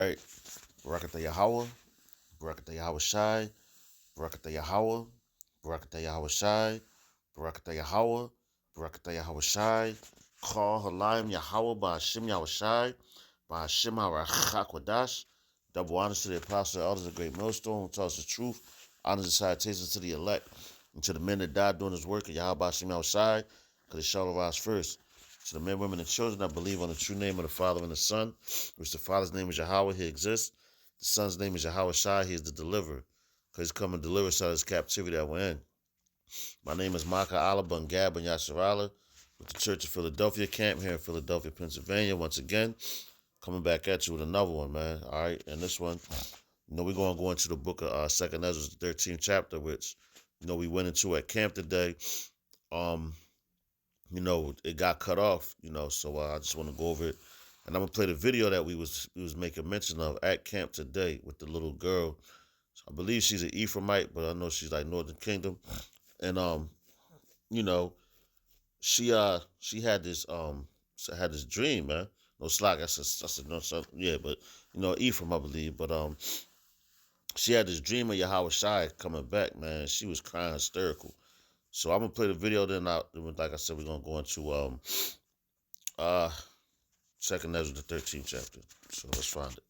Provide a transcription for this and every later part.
All right, Barakatah Yahweh, Barakatah Yahawashi, Barakatah Yahweh, Barakatah Yahawashi, Barakatah Yahweh, Barakatah Yahawashi, Call Halayim Yahweh Ba'Hashem Yahawashi, Ba'Hashem HaRachakwadash. Double honors to the apostles and elders of the great millstone who tell us the truth, honors and salutations to the elect, and to the men that died doing his work of Yahweh Ba'Hashem Yahawashi, because they shall arise first. To the men, women, and children that believe on the true name of the Father and the Son, which the Father's name is Yahweh, he exists. The Son's name is Yahawashi, he is the deliverer, because he's come and deliver us out of this captivity that we're in. My name is Maka Alaba Gab and Yasharala with the Church of Philadelphia camp here in Philadelphia, Pennsylvania. Once again, coming back at you with another one, man. All right, and this one, we're going to go into the book of 2nd Ezra, the 13th chapter, which, we went into at camp today. It got cut off, so I just want to go over it. And I'm going to play the video that we was making mention of at camp today with the little girl. So I believe she's an Ephraimite, but I know she's like Northern Kingdom. And, she had this dream, man. No slack. I said no, yeah, but, Ephraim, I believe. But, she had this dream of Yahawashi coming back, man. She was crying hysterical. So I'm going to play the video, then like I said, we're going to go into, 2nd Ezra, the 13th chapter. So let's find it.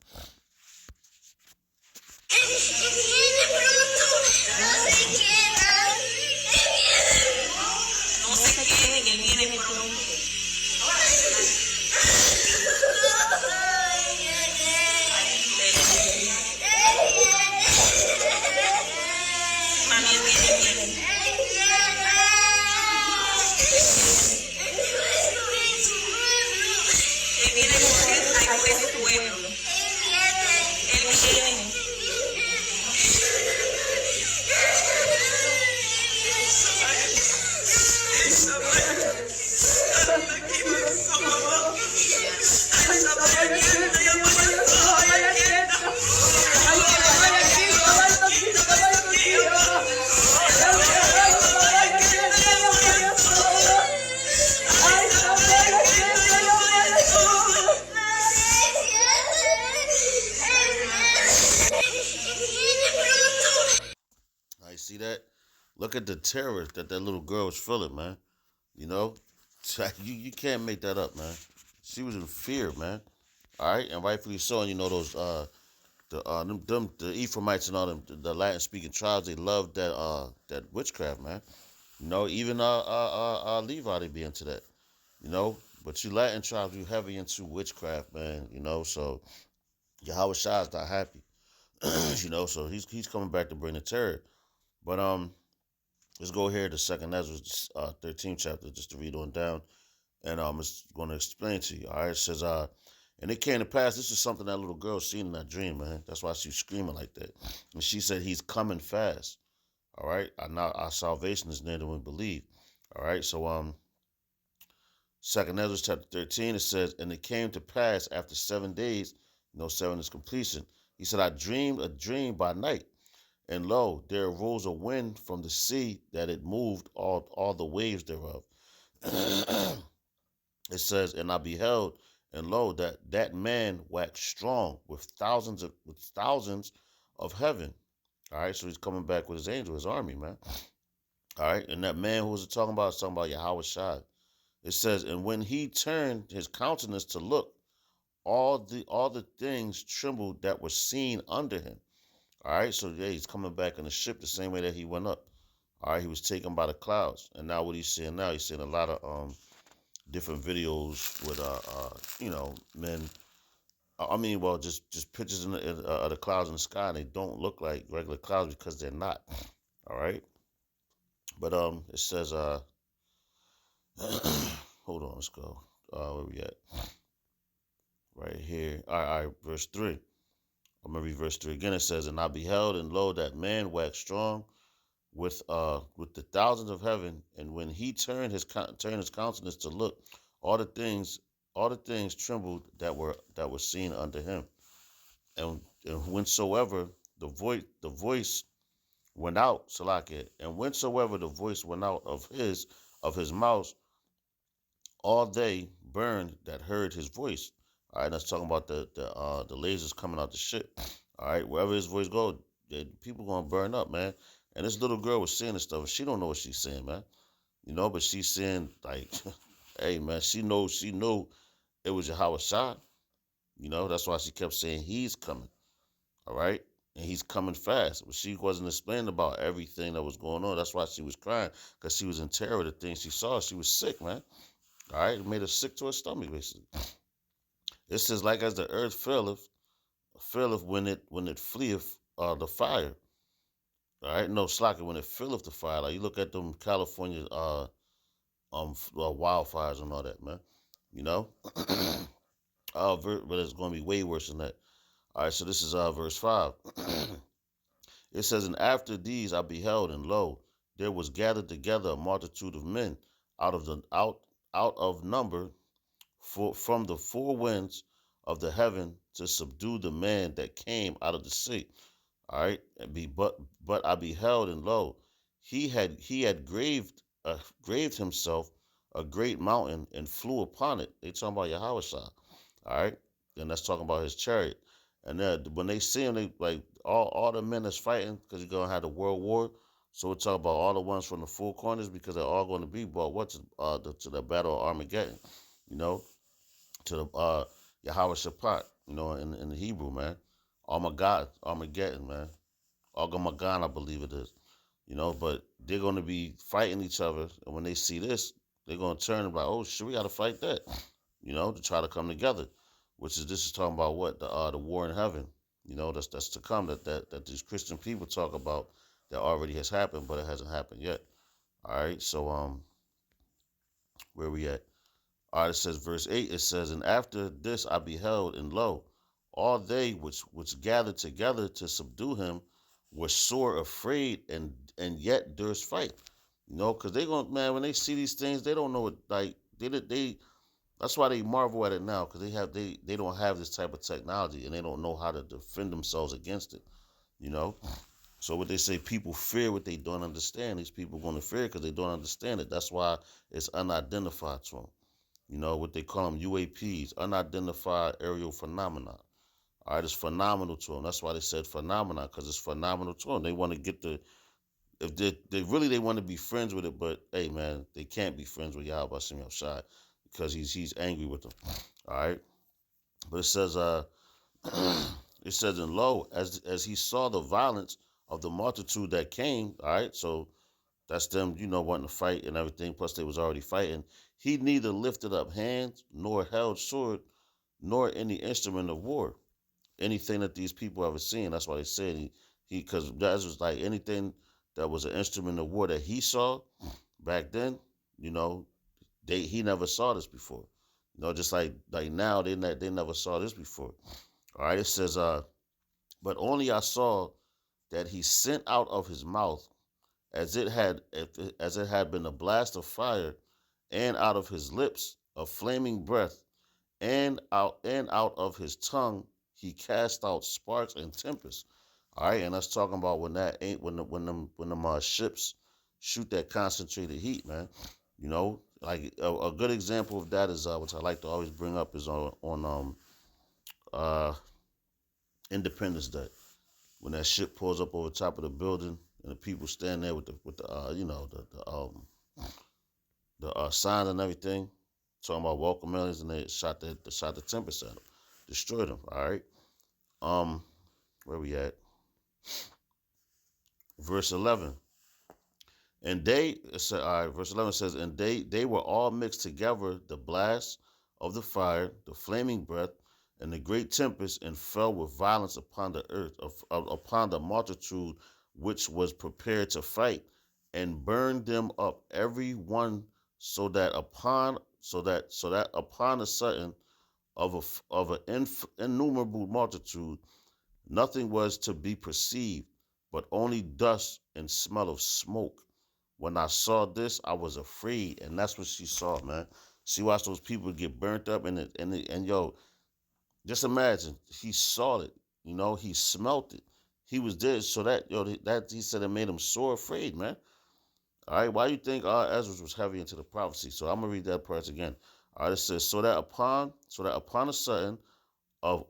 I see that. Look at the terror that little girl was feeling, man. You can't make that up, man. She was in fear, man. All right, and rightfully so. And those the Ephraimites and all them, the Latin speaking tribes, they love that witchcraft, man. Even Levi, they be into that. But you Latin tribes, you heavy into witchcraft, man. So Yahweh Shai is not happy. So he's coming back to bring the terror. But let's go here to 2nd Ezra, 13th chapter, just to read on down, and it's going to explain to you. All right, it says, and it came to pass. This is something that little girl seen in that dream, man. That's why she's screaming like that. And she said, "He's coming fast." All right, now our salvation is near than we believe. All right, so 2nd Ezra chapter 13, it says, and it came to pass after 7 days, 7 is completion. He said, I dreamed a dream by night. And lo, there arose a wind from the sea that it moved all the waves thereof. It says, and I beheld, and lo, that man waxed strong with thousands of heaven. All right, so he's coming back with his angel, his army, man. All right, and that man who was talking about Yahweh Shai. It says, and when he turned his countenance to look, all the things trembled that were seen under him. All right, so yeah, he's coming back in the ship the same way that he went up. All right, he was taken by the clouds, and now what he's seeing now, he's seeing a lot of different videos with men. Just pictures of the clouds in the sky, and they don't look like regular clouds because they're not. All right, but it says hold on, let's go. Where we at? Right here. All right, verse 3. I'm going to read verse 3 again. It says, and I beheld, and lo, that man waxed strong with the thousands of heaven, and when he turned his countenance to look, all the things trembled that were seen unto him. And whensoever the voice went out, Salakia, and whensoever the voice went out of his mouth, all they burned that heard his voice. All right, that's talking about the lasers coming out the ship. All right, wherever his voice goes, people gonna burn up, man. And this little girl was seeing this stuff. She don't know what she's saying, man. But she's saying like, hey, man, she knew it was Yahawashi. That's why she kept saying he's coming. All right. And he's coming fast. But she wasn't explaining about everything that was going on. That's why she was crying, because she was in terror of the things she saw. She was sick, man. All right. It made her sick to her stomach, basically. It says, like as the earth faileth when it fleeth the fire. All right. No, slack it when it filleth the fire. Like you look at them California wildfires and all that, man. You know? But it's going to be way worse than that. All right. So this is verse 5. It says, and after these I beheld, and lo, there was gathered together a multitude of men out of number from the four winds of the heaven to subdue the man that came out of the sea. All right, but I beheld, and lo, he had graved himself a great mountain and flew upon it. They talking about Yahawashi. All right, and that's talking about his chariot. And then when they see him, they like all the men that's fighting, because he's gonna have the world war. So we're talking about all the ones from the four corners, because they're all going to be brought to the battle of Armageddon, you know, to the Yahweh Shaphat, in the Hebrew, man. Armageddon, man. Armageddon, I believe it is. But they're going to be fighting each other, and when they see this, they're going to turn and be like, oh shit, we got to fight that, to try to come together. This is talking about what the war in heaven, that's to come, that these Christian people talk about, that already has happened, but it hasn't happened yet. All right, so where we at? All right, it says verse 8. It says, and after this I beheld, and lo, all they which gathered together to subdue him were sore afraid, and yet durst fight. Because they going, man, when they see these things, they don't know what, like they that's why they marvel at it now, because they don't have this type of technology, and they don't know how to defend themselves against it. So what they say, people fear what they don't understand. These people going to fear because they don't understand it. That's why it's unidentified to them. What they call them UAPs, unidentified aerial phenomena. All right, it's phenomenal to them. That's why they said phenomena, because it's phenomenal to them. They want to get if they really they want to be friends with it, but hey, man, they can't be friends with Yahweh Shem Shai, because he's angry with them. All right, but it says it says, and lo, as he saw the violence of the multitude that came. All right, so that's them, wanting to fight and everything. Plus, they was already fighting. He neither lifted up hands, nor held sword, nor any instrument of war. Anything that these people ever seen. That's why they said because that was like anything that was an instrument of war that he saw back then. He never saw this before. Just like now they never saw this before. All right, it says, but only I saw that he sent out of his mouth, as it had been a blast of fire, and out of his lips a flaming breath, and out of his tongue he cast out sparks and tempests. All right, and that's talking about when that ain't when them ships shoot that concentrated heat, man. Like a good example of that is which I like to always bring up is on uh Independence Day, when that ship pulls up over top of the building, and the people stand there with the signs and everything, talking about welcome aliens, and they shot the tempest at them, destroyed them. All right, where we at? Verse 11. And verse 11 says, and they were all mixed together, the blast of the fire, the flaming breath, and the great tempest, and fell with violence upon the earth, upon the multitude which was prepared to fight, and burned them up every one, so that upon a sudden of an innumerable multitude, nothing was to be perceived, but only dust and smell of smoke. When I saw this, I was afraid, and that's what she saw, man. She watched those people get burnt up, and yo, just imagine, he saw it, he smelt it, he was there, so that he said it made him so afraid, man. All right, why do you think Ezra was heavy into the prophecy? So I'm gonna read that part again. All right, it says, so that upon a sudden of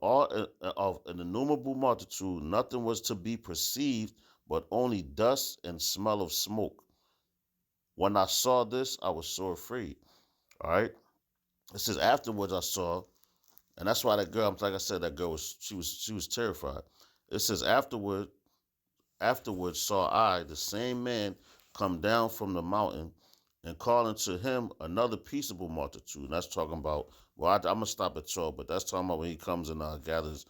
an innumerable multitude, nothing was to be perceived but only dust and smell of smoke. When I saw this, I was so afraid. All right. It says afterwards I saw, and that's why that girl, like I said, that girl was terrified. It says afterwards saw I the same man come down from the mountain and calling to him another peaceable multitude. And that's talking about, well, I'm going to stop at 12, but that's talking about when he comes and gathers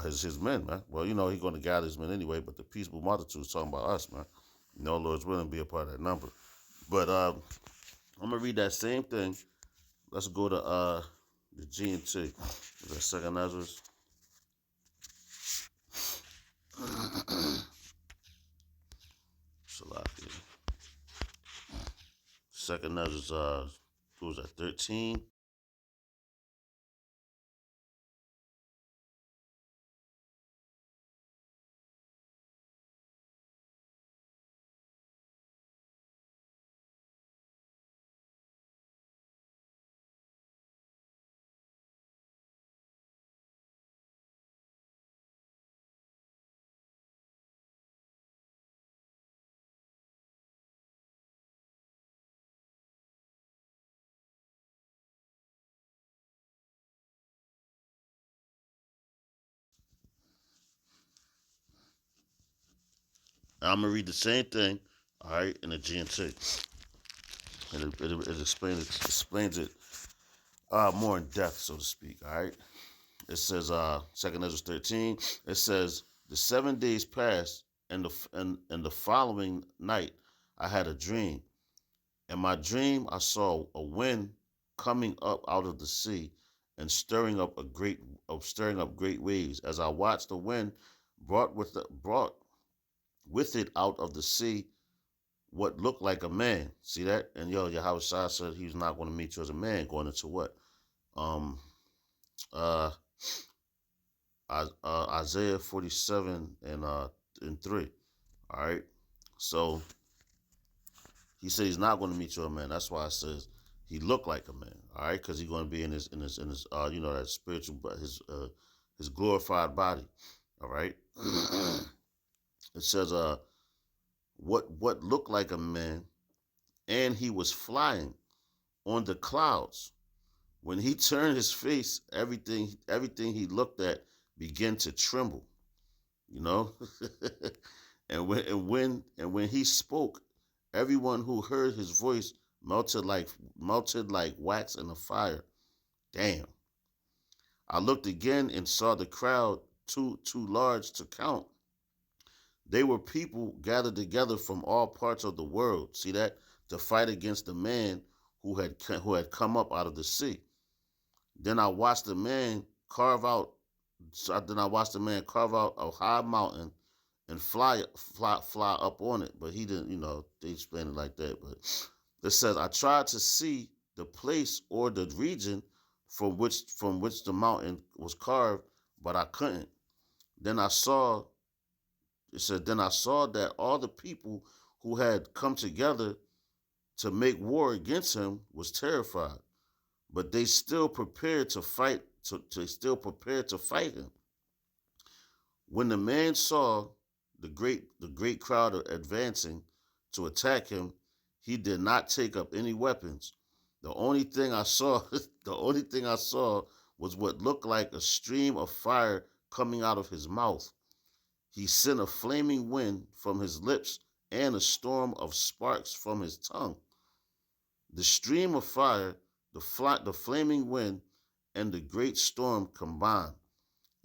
his men, man. Well, he's going to gather his men anyway, but the peaceable multitude is talking about us, man. Lord's willing, be a part of that number. But I'm going to read that same thing. Let's go to the G&T. Is that second Ezra? Salakia. Second Ezra, who was that, 13? I'm gonna read the same thing, all right, in the G&T, and it explains it more in depth, so to speak. All right, it says Second Ezra 13. It says the 7 days passed, and the following night I had a dream. In my dream I saw a wind coming up out of the sea and stirring up great waves. As I watched, the wind brought with it out of the sea what looked like a man. See that? And Yahawashi said he was not going to meet you as a man, going into what? Um uh, Isaiah 47 and 3. All right. So he said he's not going to meet you as a man. That's why it says he looked like a man. All right, because he's going to be in his that spiritual, but his glorified body. All right. It says what looked like a man, and he was flying on the clouds. When he turned his face, everything he looked at began to tremble. You know, and when he spoke, everyone who heard his voice melted like wax in a fire. Damn! I looked again and saw the crowd too large to count. They were people gathered together from all parts of the world. See that? To fight against the man who had come up out of the sea. Then I watched the man carve out. Then I watched the man carve out a high mountain and fly up on it. But he didn't. They explained it like that. But it says I tried to see the place or the region from which the mountain was carved, but I couldn't. Then I saw. It said then I saw that all the people who had come together to make war against him was terrified, but they still prepared to fight. They still prepared to fight him. When the man saw the great crowd advancing to attack him, he did not take up any weapons. The only thing I saw, the only thing I saw was what looked like a stream of fire coming out of his mouth. He sent a flaming wind from his lips and a storm of sparks from his tongue. The stream of fire, the flaming wind, and the great storm combined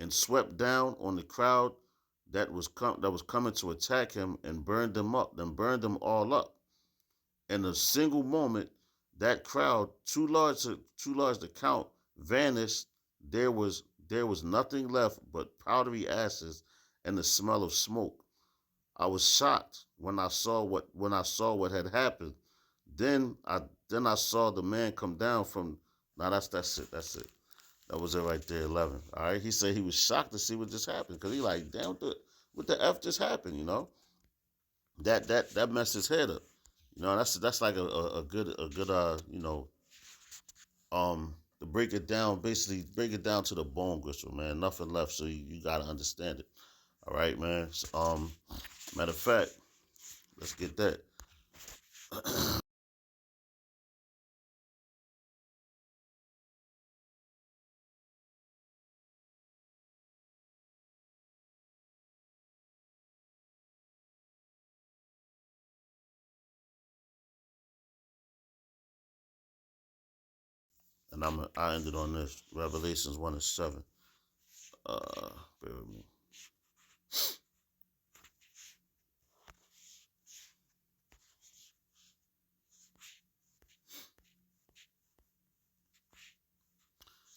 and swept down on the crowd that was coming to attack him and burned them up, then burned them all up. In a single moment, that crowd, too large to count, vanished. There was nothing left but powdery ashes and the smell of smoke. I was shocked when I saw what had happened. Then I saw the man come down from. Now that's it. That's it. That was it right there, 11. All right. He said he was shocked to see what just happened because he like, damn, what the f just happened? That messed his head up. That's like a good To break it down, basically break it down to the bone gristle, man. Nothing left, so you gotta understand it. All right, man. So, matter of fact, let's get that. And I ended on this. Revelations 1:7. Bear with me.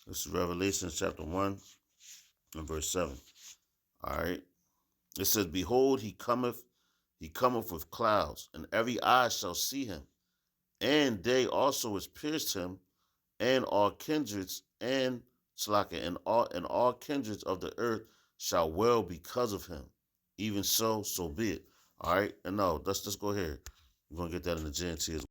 This is Revelation chapter 1 and verse 7. All right. It says, Behold, he cometh with clouds, and every eye shall see him, and they also which pierced him, and all kindreds and Slaka, and all kindreds of the earth shall wail because of him. Even so, so be it. All right. And no, let's just go here. We're gonna get that in the GNT as well.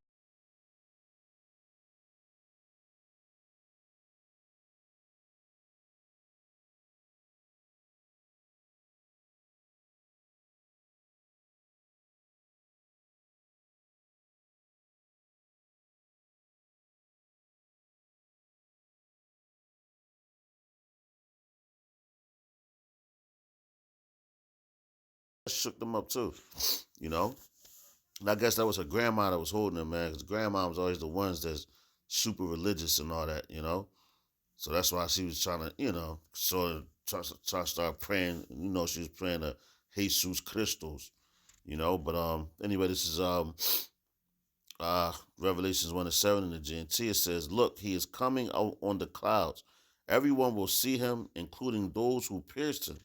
Shook them up too, you know. And I guess that was her grandma that was holding him, man, because grandma was always the ones that's super religious and all that, you know. So that's why she was trying to, sort of try to start praying. You know, she was praying to Jesus Christos, But anyway, this is Revelations 1:7 in the GNT. It says, "Look, he is coming out on the clouds. Everyone will see him, including those who pierced him."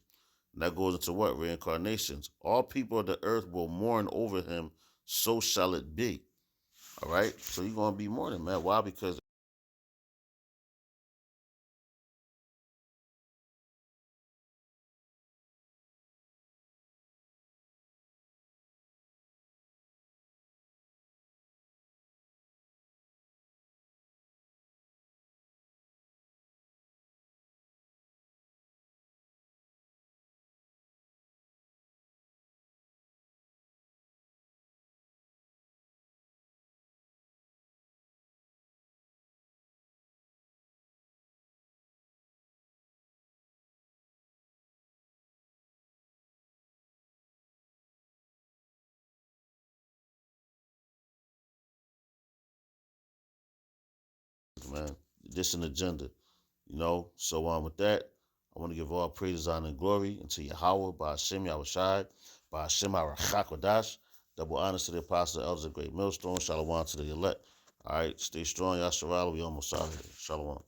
And that goes into what? Reincarnations. All people of the earth will mourn over him. So shall it be. All right. So you're gonna be mourning, man. Why? Because man, just an agenda. So with that, I want to give all praises, honor, and glory unto Yahweh, by Hashem Yahawashi, by Hashem Arachakodash. Double honors to the apostles, the elders, of great millstone. Shalom to the elect. All right, stay strong, Yasharala. We almost out here. Shalom.